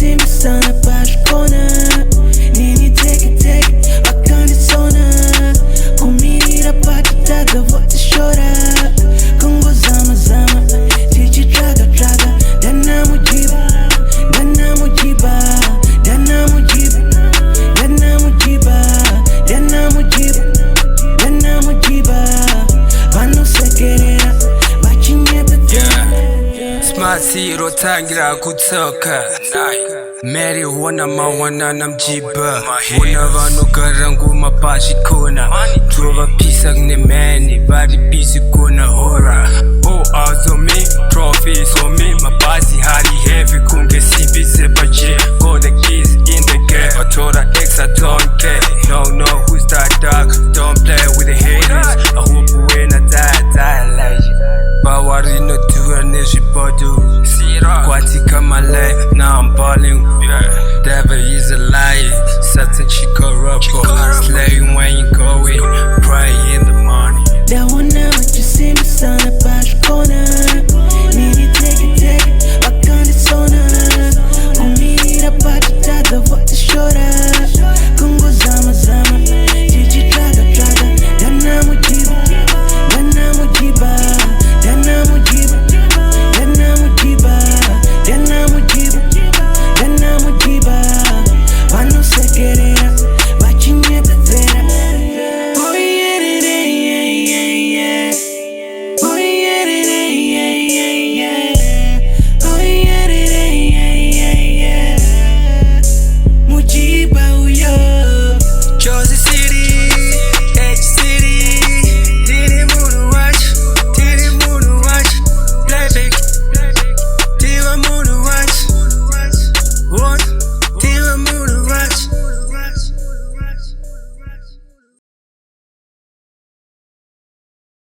see me sana pashkona. Nini take wakandi sona. Kumirira patitaga vote shora. Kongo zama Tiji traga Dana mujiba Dana mujiba Dana mujiba Dana mujiba Dana mujiba Dana mujiba Bano sekerera Bachinye betona. Smart zero tangira kutoka Mary wana mawana na mjiba. Wana vanu karangu mapashi kona. Tuwa pisa gne mani bari busy kona hora. Oh also me, trophies on me. Mapashi hali heavy kunge sibi sepache. All the keys in the game. I told her ex I don't care. No who's that dog? Don't play with the haters. I hope when I die like you. Bawari no tuwa neshi bodu. Kwati kama lay, now I'm balling. Devil is a liar, Satan corrupt. Slaying when you going, pray in the morning. That one now you see me sana pashkona.